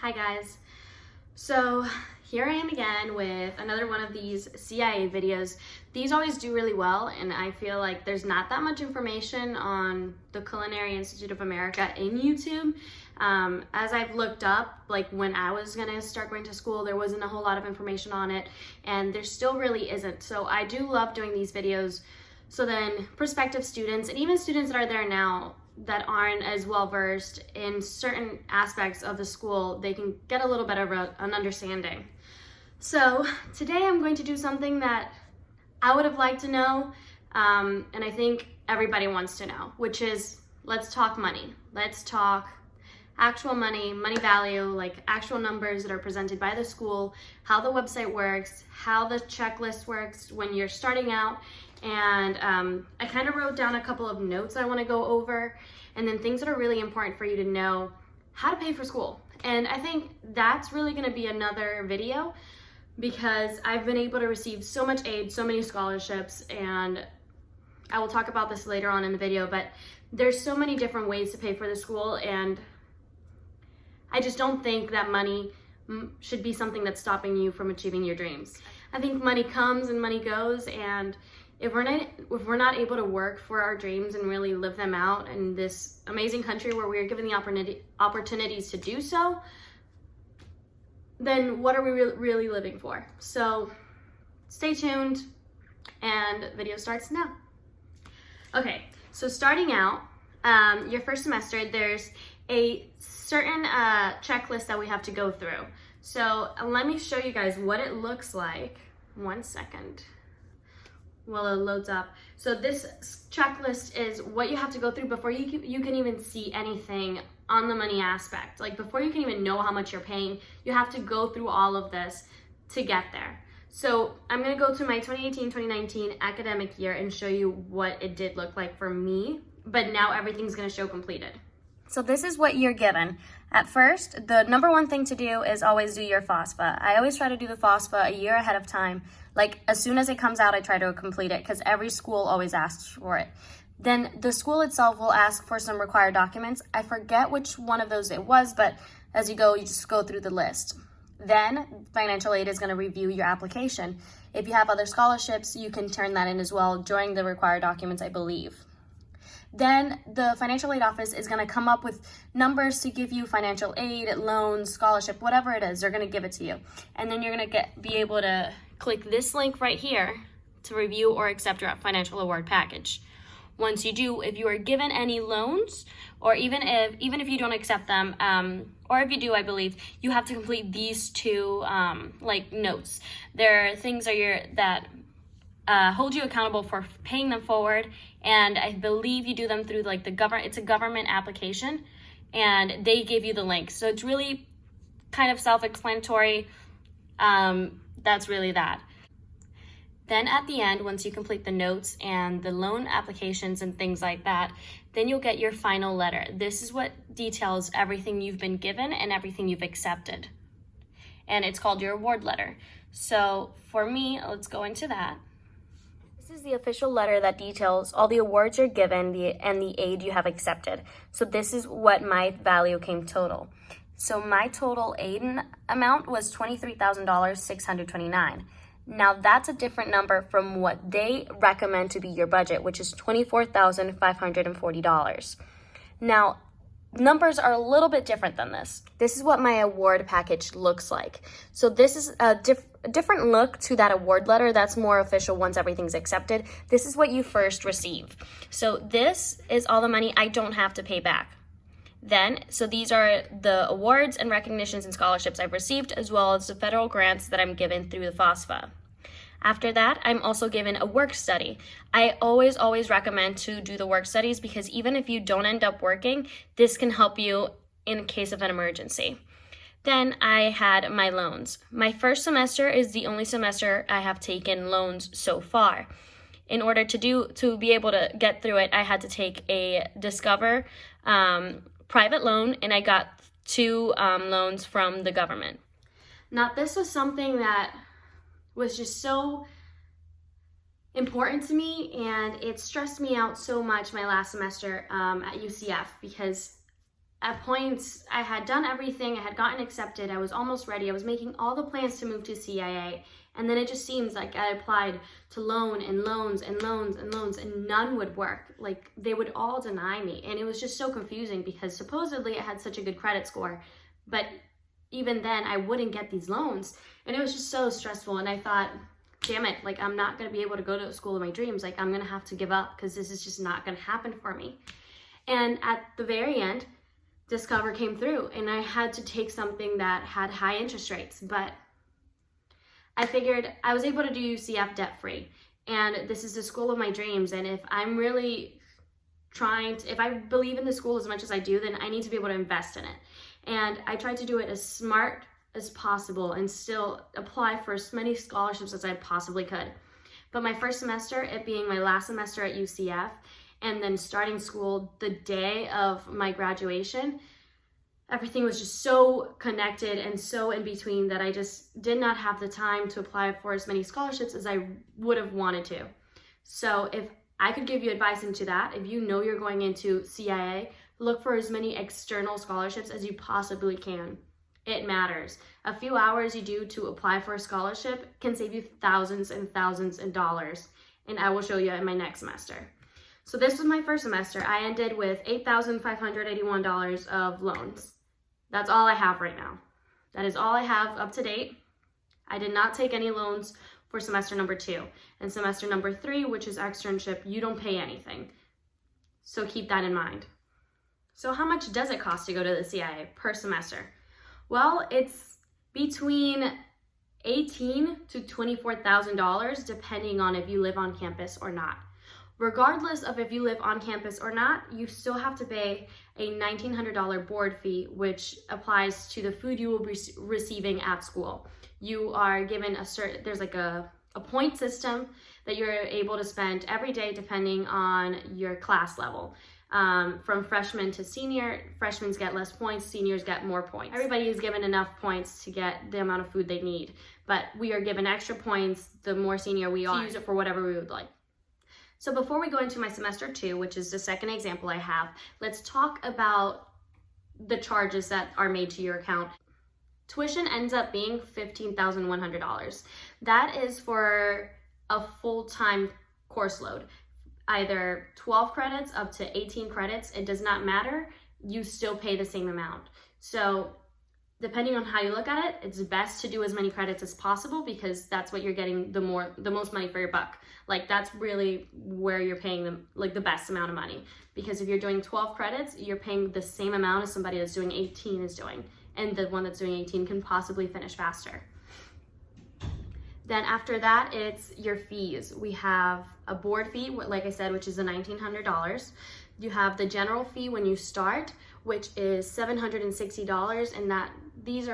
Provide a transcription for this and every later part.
Hi guys. So here I am again with another one of these CIA videos. These always do really well, and I feel like there's not that much information on the Culinary Institute of America in YouTube. As I've looked up, like when I was gonna start going to school, there wasn't a whole lot of information on it, and there still really isn't. So I do love doing these videos so then prospective students and even students that are there now that aren't as well versed in certain aspects of the school, they can get a little bit of an understanding. So today I'm going to do something that I would have liked to know, and I think everybody wants to know, which is let's talk money. Let's talk actual money, money value, like actual numbers that are presented by the school, how the website works, how the checklist works when you're starting out. And I kind of wrote down a couple of notes I want to go over, and then things that are really important for you to know how to pay for school. And I think that's really going to be another video because I've been able to receive so much aid, so many scholarships, and I will talk about this later on in the video, but there's so many different ways to pay for the school, and I just don't think that money should be something that's stopping you from achieving your dreams. I think money comes and money goes, and if we're not able to work for our dreams and really live them out in this amazing country where we are given the opportunities to do so, then what are we really living for? So stay tuned, and the video starts now. Okay, so starting out, your first semester, there's a certain checklist that we have to go through. So let me show you guys what it looks like. 1 second. While it loads up. So this checklist is what you have to go through before you can even see anything on the money aspect. Like before you can even know how much you're paying, you have to go through all of this to get there. So I'm gonna go to my 2018-2019 academic year and show you what it did look like for me, but now everything's gonna show completed. So this is what you're given. At first, the number one thing to do is always do your FAFSA. I always try to do the FAFSA a year ahead of time. Like as soon as it comes out, I try to complete it because every school always asks for it. Then the school itself will ask for some required documents. I forget which one of those it was, but as you go, you just go through the list. Then financial aid is going to review your application. If you have other scholarships, you can turn that in as well during the required documents, I believe. Then the financial aid office is going to come up with numbers to give you financial aid, loans, scholarship, whatever it is, they're going to give it to you. And then you're going to be able to click this link right here to review or accept your financial award package. Once you do, if you are given any loans, or even if you don't accept them, or if you do, I believe, you have to complete these two like notes. There are things that hold you accountable for paying them forward, and I believe you do them through like it's a government application, and they give you the link. So it's really kind of self-explanatory. That's really that. Then at the end, once you complete the notes and the loan applications and things like that, then you'll get your final letter. This is what details everything you've been given and everything you've accepted. And it's called your award letter. So for me, let's go into that. This is the official letter that details all the awards you're given and the aid you have accepted. So this is what my value came total. So my total aid amount was $23,629. Now that's a different number from what they recommend to be your budget, which is $24,540. Now, numbers are a little bit different than this. This is what my award package looks like. So this is a different look to that award letter that's more official once everything's accepted. This is what you first receive. So this is all the money I don't have to pay back. So these are the awards and recognitions and scholarships I've received, as well as the federal grants that I'm given through the FAFSA. After that, I'm also given a work study. I always recommend to do the work studies because even if you don't end up working, this can help you in case of an emergency. Then I had my loans. My first semester is the only semester I have taken loans so far. In order to be able to get through it, I had to take a Discover private loan, and I got two loans from the government. Now, this was something that was just so important to me, and it stressed me out so much my last semester at UCF because at points, I had done everything, I had gotten accepted, I was almost ready, I was making all the plans to move to CIA, and then it just seems like I applied to loans, and none would work. Like, they would all deny me, and it was just so confusing because supposedly I had such a good credit score, but even then I wouldn't get these loans, and it was just so stressful, and I thought, damn it, like, I'm not gonna be able to go to the school of my dreams, like, I'm gonna have to give up because this is just not gonna happen for me. And at the very end, Discover came through, and I had to take something that had high interest rates, but I figured I was able to do UCF debt-free, and this is the school of my dreams, and if I'm really if I believe in the school as much as I do, then I need to be able to invest in it. And I tried to do it as smart as possible and still apply for as many scholarships as I possibly could. But my first semester, it being my last semester at UCF, and then starting school the day of my graduation, everything was just so connected and so in between that I just did not have the time to apply for as many scholarships as I would have wanted to. So if I could give you advice into that, if you know you're going into CIA, look for as many external scholarships as you possibly can. It matters. A few hours you do to apply for a scholarship can save you thousands and thousands of dollars, and I will show you in my next semester. So this was my first semester. I ended with $8,581 of loans. That's all I have right now. That is all I have up to date. I did not take any loans for semester number 2. And semester number 3, which is externship, you don't pay anything. So keep that in mind. So how much does it cost to go to the CIA per semester? Well, it's between $18,000 to $24,000 depending on if you live on campus or not. Regardless of if you live on campus or not, you still have to pay a $1,900 board fee, which applies to the food you will be receiving at school. You are given there's like a point system that you're able to spend every day depending on your class level. From freshman to senior, freshmen get less points, seniors get more points. Everybody is given enough points to get the amount of food they need, but we are given extra points the more senior we are to use it for whatever we would like. So before we go into my semester 2, which is the second example I have, let's talk about the charges that are made to your account. Tuition ends up being $15,100. That is for a full-time course load. Either 12 credits up to 18 credits, it does not matter, you still pay the same amount. So depending on how you look at it, it's best to do as many credits as possible because that's what you're getting the most money for your buck. Like, that's really where you're paying them like the best amount of money. Because if you're doing 12 credits, you're paying the same amount as somebody that's doing 18 is doing. And the one that's doing 18 can possibly finish faster. Then after that, it's your fees. We have a board fee, like I said, which is $1,900. You have the general fee when you start, which is $760, and these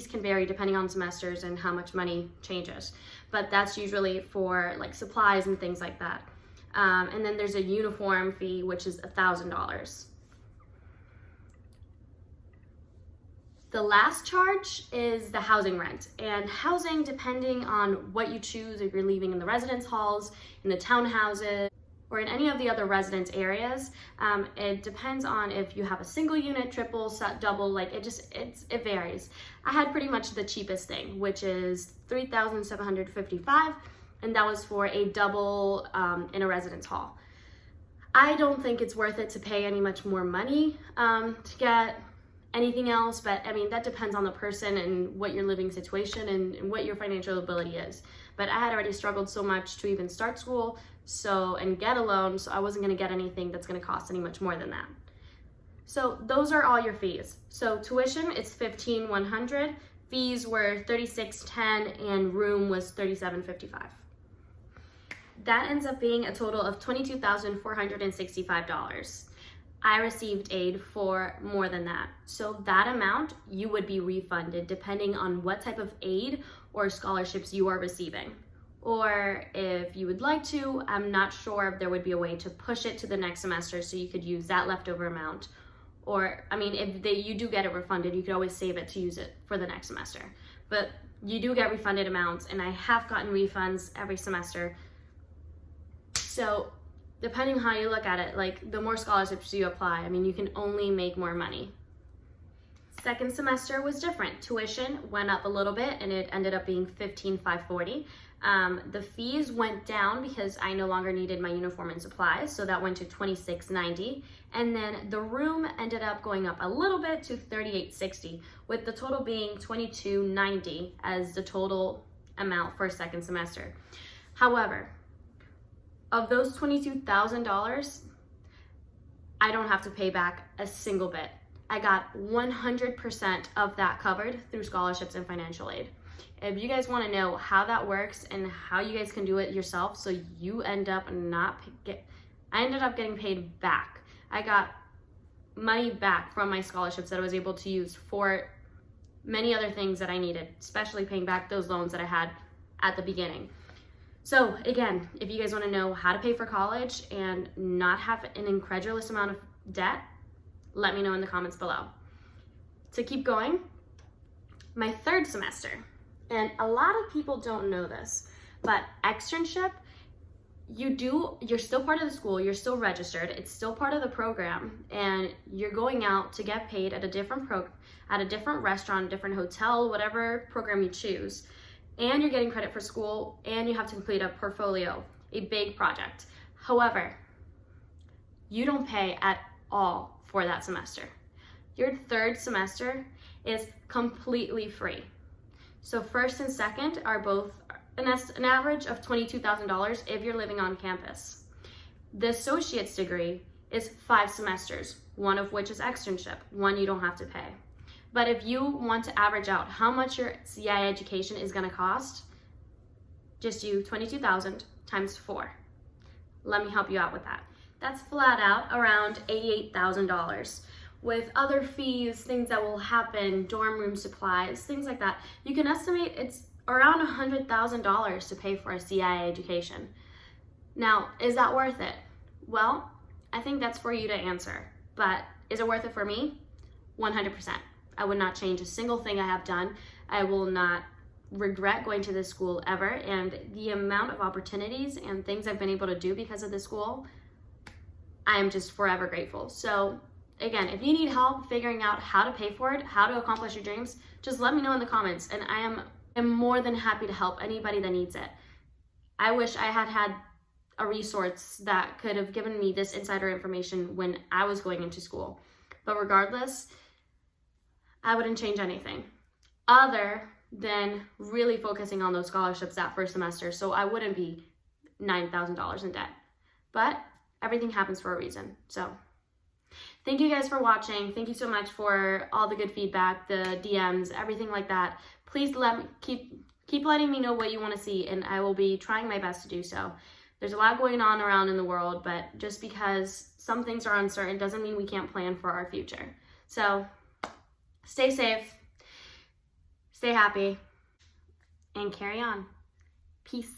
can vary depending on semesters and how much money changes. But that's usually for like supplies and things like that. And then there's a uniform fee, which is $1,000. The last charge is the housing rent, and housing, depending on what you choose, if you're living in the residence halls, in the townhouses, or in any of the other residence areas, it depends on if you have a single unit, triple, double, like it varies. I had pretty much the cheapest thing, which is $3,755, and that was for a double in a residence hall. I don't think it's worth it to pay any much more money to get anything else, but I mean, that depends on the person and what your living situation and what your financial ability is. But I had already struggled so much to even start school and get a loan, so I wasn't gonna get anything that's gonna cost any much more than that. So those are all your fees. So tuition, it's $15,100, fees were $36.10, and room was $37.55. That ends up being a total of $22,465. I received aid for more than that. So that amount you would be refunded depending on what type of aid or scholarships you are receiving. Or if you would like to, I'm not sure if there would be a way to push it to the next semester so you could use that leftover amount. Or, I mean, if you do get it refunded, you could always save it to use it for the next semester. But you do get refunded amounts, and I have gotten refunds every semester. So depending how you look at it, like the more scholarships you apply, I mean, you can only make more money. Second semester was different. Tuition went up a little bit and it ended up being $15,540. The fees went down because I no longer needed my uniform and supplies, so that went to $26.90. And then the room ended up going up a little bit to $38.60, with the total being $22.90 as the total amount for second semester. However, of those $22,000, I don't have to pay back a single bit. I got 100% of that covered through scholarships and financial aid. If you guys want to know how that works and how you guys can do it yourself, so you end up I ended up getting paid back. I got money back from my scholarships that I was able to use for many other things that I needed, especially paying back those loans that I had at the beginning. So again, if you guys want to know how to pay for college and not have an incredulous amount of debt, let me know in the comments below. To keep going, my third semester, and a lot of people don't know this, but externship, you're still part of the school, you're still registered, it's still part of the program, and you're going out to get paid at a different restaurant, different hotel, whatever program you choose, and you're getting credit for school, and you have to complete a portfolio, a big project. However, you don't pay at all for that semester. Your third semester is completely free. So first and second are both an average of $22,000 if you're living on campus. The associate's degree is 5 semesters, one of which is externship, one you don't have to pay. But if you want to average out how much your CI education is going to cost, just do 22,000 times 4. Let me help you out with that. That's flat out around $88,000. With other fees, things that will happen, dorm room supplies, things like that, you can estimate it's around $100,000 to pay for a CI education. Now, is that worth it? Well, I think that's for you to answer. But is it worth it for me? 100%. I would not change a single thing I have done. I will not regret going to this school ever. And the amount of opportunities and things I've been able to do because of this school, I am just forever grateful. So again, if you need help figuring out how to pay for it, how to accomplish your dreams, just let me know in the comments, and I am more than happy to help anybody that needs it. I wish I had a resource that could have given me this insider information when I was going into school. But regardless, I wouldn't change anything other than really focusing on those scholarships that first semester, so I wouldn't be $9,000 in debt. But everything happens for a reason. So thank you guys for watching. Thank you so much for all the good feedback, the DMs, everything like that. Please keep letting me know what you want to see, and I will be trying my best to do so. There's a lot going on around in the world, but just because some things are uncertain doesn't mean we can't plan for our future. So stay safe, stay happy, and carry on. Peace.